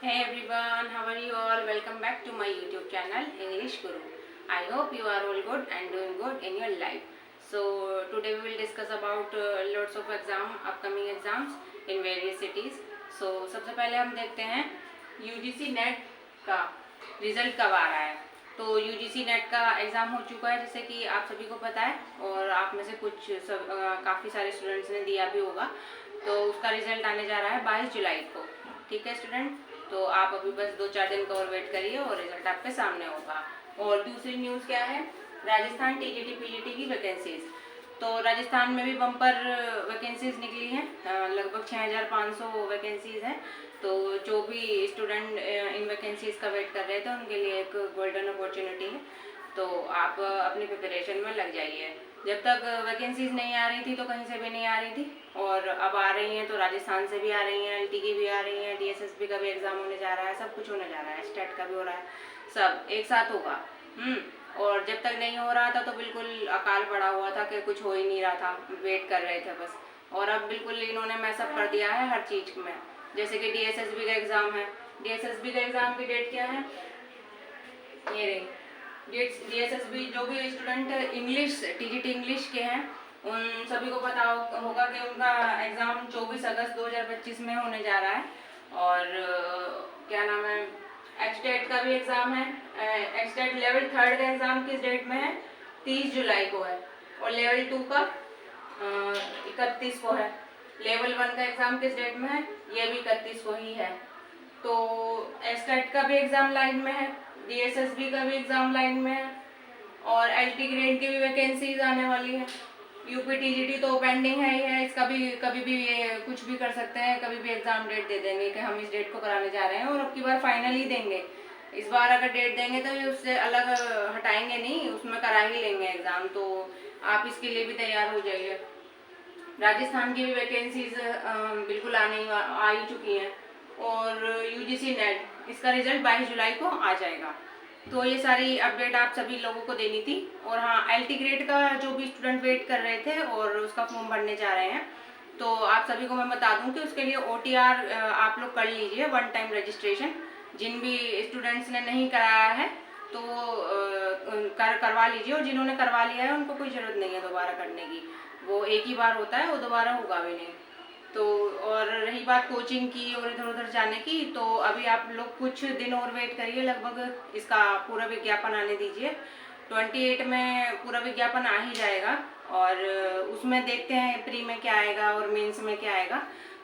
Hey everyone, how are you all? Welcome back to my YouTube channel English Guru. I hope you are all good and doing good in your life. So today we will discuss about lots of upcoming exams in various cities. So सबसे पहले हम देखते हैं UGC net का result कब आ रहा है। तो UGC नेट का एग्ज़ाम हो चुका है जैसे कि आप सभी को पता है, और आप में से काफ़ी सारे स्टूडेंट्स ने दिया भी होगा। तो उसका रिजल्ट आने जा रहा है 22 जुलाई को। ठीक है स्टूडेंट, तो आप अभी बस 2-4 दिन का और वेट करिए और रिजल्ट आपके सामने होगा। और दूसरी न्यूज़ क्या है, राजस्थान टीजीटी पीजीटी की वैकेंसीज। तो राजस्थान में भी बम्पर वैकेंसीज निकली हैं, लगभग 6500 वैकेंसीज हैं। तो जो भी स्टूडेंट इन वैकेंसीज का वेट कर रहे थे उनके लिए एक गोल्डन अपॉर्चुनिटी है। तो आप अपनी प्रिपरेशन में लग जाइए। जब तक वैकेंसीज नहीं आ रही थी तो कहीं से भी नहीं आ रही थी, और अब आ रही हैं तो राजस्थान से भी आ रही हैं, एलटी की भी आ रही हैं, डीएसएसबी का भी एग्ज़ाम होने जा रहा है, सब कुछ होने जा रहा है, स्टेट का भी हो रहा है, सब एक साथ होगा। और जब तक नहीं हो रहा था तो बिल्कुल अकाल पड़ा हुआ था कि कुछ हो ही नहीं रहा था, वेट कर रहे थे बस। और अब बिल्कुल इन्होंने मैसअप कर दिया है हर चीज़ में। जैसे कि डीएसएसबी का एग्ज़ाम है, डीएसएसबी का एग्ज़ाम की डेट क्या है, ये रही डीएसएसबी। जो भी स्टूडेंट इंग्लिश टीजीटी इंग्लिश के हैं उन सभी को पता होगा कि उनका एग्ज़ाम 24 अगस्त 2025 में होने जा रहा है। और क्या नाम है, एक्सटेट का भी एग्ज़ाम है। एक्सटेट लेवल 3 का एग्ज़ाम किस डेट में है, 30 जुलाई को है। और लेवल 2 का 31 को है। लेवल 1 का एग्ज़ाम किस डेट में है, ये भी 31 को ही है। तो एक्सटेट का भी एग्ज़ाम लाइन में है, डीएसएसबी का भी एग्ज़ाम लाइन में है, और एलटी ग्रेड की भी वैकेंसीज आने वाली है। यूपी टीजीटी तो पेंडिंग है ही है, इसका भी कभी भी ये कुछ भी कर सकते हैं, कभी भी एग्ज़ाम डेट दे देंगे कि हम इस डेट को कराने जा रहे हैं, और अब की बार फाइनल ही देंगे। इस बार अगर डेट देंगे तो ये उससे अलग हटाएंगे नहीं, उसमें करा ही लेंगे एग्ज़ाम। तो आप इसके लिए भी तैयार हो जाइए। राजस्थान की भी वैकेंसीज बिल्कुल आ ही चुकी हैं। और यूजीसी नेट इसका रिजल्ट 22 जुलाई को आ जाएगा। तो ये सारी अपडेट आप सभी लोगों को देनी थी। और हाँ, एलटी ग्रेड का जो भी स्टूडेंट वेट कर रहे थे और उसका फॉर्म भरने जा रहे हैं, तो आप सभी को मैं बता दूं कि उसके लिए ओटीआर आप लोग कर लीजिए, 1 टाइम रजिस्ट्रेशन। जिन भी स्टूडेंट्स ने नहीं कराया है तो करवा लीजिए, और जिन्होंने करवा लिया है उनको कोई ज़रूरत नहीं है दोबारा करने की। वो एक ही बार होता है, वो दोबारा होगा भी नहीं। तो और रही बात कोचिंग की और इधर उधर जाने की, तो अभी आप लोग कुछ दिन और वेट करिए, लगभग इसका पूरा विज्ञापन आने दीजिए। 28 में पूरा विज्ञापन आ ही जाएगा, और उसमें देखते हैं प्री में क्या आएगा और मेंस में क्या आएगा।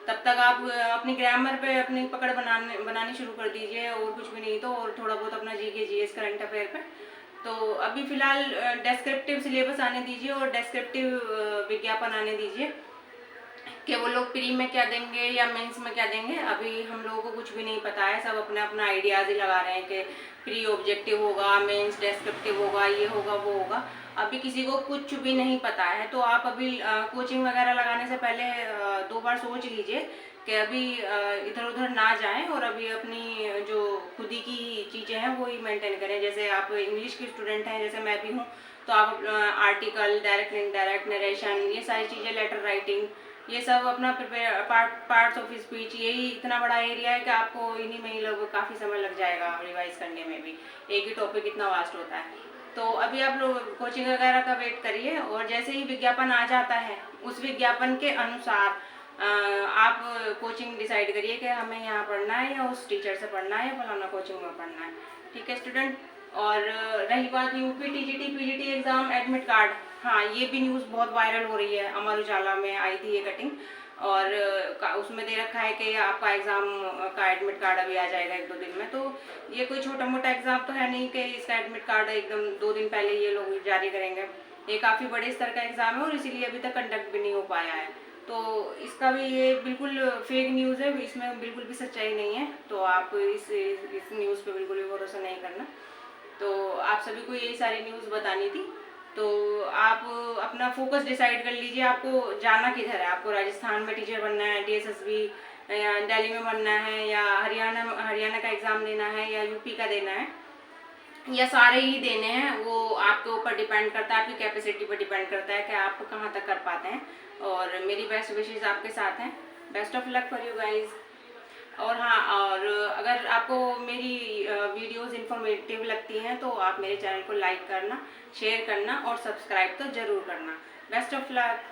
तब तक आप अपनी ग्रामर पे अपनी पकड़ बनानी शुरू कर दीजिए, और कुछ भी नहीं तो, और थोड़ा बहुत अपना जीके जीएस करंट अफेयर पे। तो अभी फ़िलहाल डेस्क्रिप्टिव सिलेबस आने दीजिए और डेस्क्रिप्टिव विज्ञापन आने दीजिए कि वो लोग प्री में क्या देंगे या मेंस में क्या देंगे। अभी हम लोगों को कुछ भी नहीं पता है, सब अपना अपना आइडियाज़ ही लगा रहे हैं कि प्री ऑब्जेक्टिव होगा, मेंस डेस्क्रिप्टिव होगा, ये होगा वो होगा। अभी किसी को कुछ भी नहीं पता है। तो आप अभी कोचिंग वगैरह लगाने से पहले 2 बार सोच लीजिए कि अभी इधर उधर ना जाएं, और अभी अपनी जो खुद ही की चीज़ें हैं वो ही मेंटेन करें। जैसे आप इंग्लिश के स्टूडेंट हैं, जैसे मैं भी हूँ, तो आप आर्टिकल, डायरेक्ट इनडायरेक्ट, नरेशन, ये सारी चीज़ें, लेटर राइटिंग, ये सब अपना प्रिपेयर पार्ट्स ऑफ स्पीच, यही इतना बड़ा एरिया है कि आपको इन्हीं में ही लोग काफ़ी समय लग जाएगा रिवाइज करने में भी। एक ही टॉपिक इतना वास्ट होता है। तो अभी आप लोग कोचिंग वगैरह का वेट करिए, और जैसे ही विज्ञापन आ जाता है उस विज्ञापन के अनुसार आप कोचिंग डिसाइड करिए कि हमें यहाँ पढ़ना है या उस टीचर से पढ़ना है या फलाना कोचिंग में पढ़ना है। ठीक है स्टूडेंट। और रही बात UP TGT PGT exam admit card, हाँ ये भी न्यूज़ बहुत वायरल हो रही है, अमर उजाला में आई थी ये कटिंग, और उसमें दे रखा है कि आपका एग्ज़ाम का एडमिट कार्ड अभी आ जाएगा 1-2 दिन में। तो ये कोई छोटा मोटा एग्ज़ाम तो है नहीं कि इसका एडमिट कार्ड एकदम 2 दिन पहले ये लोग जारी करेंगे। ये काफ़ी बड़े स्तर का एग्ज़ाम है, और इसीलिए अभी तक कंडक्ट भी नहीं हो पाया है। तो इसका भी ये बिल्कुल फेक न्यूज़ है, इसमें बिल्कुल भी सच्चाई नहीं है। तो आप इस न्यूज़ पे बिल्कुल भी भरोसा नहीं करना। तो आप सभी को यही सारी न्यूज़ बतानी थी। तो आप अपना फोकस डिसाइड कर लीजिए, आपको जाना किधर है। आपको राजस्थान में टीचर बनना है, डीएसएसबी या दिल्ली में बनना है, या हरियाणा का एग्ज़ाम देना है, या यूपी का देना है, या सारे ही देने हैं। वो आपके ऊपर डिपेंड करता है, आपकी कैपेसिटी पर डिपेंड करता है कि आप कहाँ तक कर पाते हैं। और मेरी बेस्ट विशेज़ आपके साथ हैं। Best of luck for you guys. और हाँ, और अगर अगर आपको मेरी वीडियोस इंफॉर्मेटिव लगती हैं तो आप मेरे चैनल को लाइक करना, शेयर करना और सब्सक्राइब तो ज़रूर करना। Best of luck.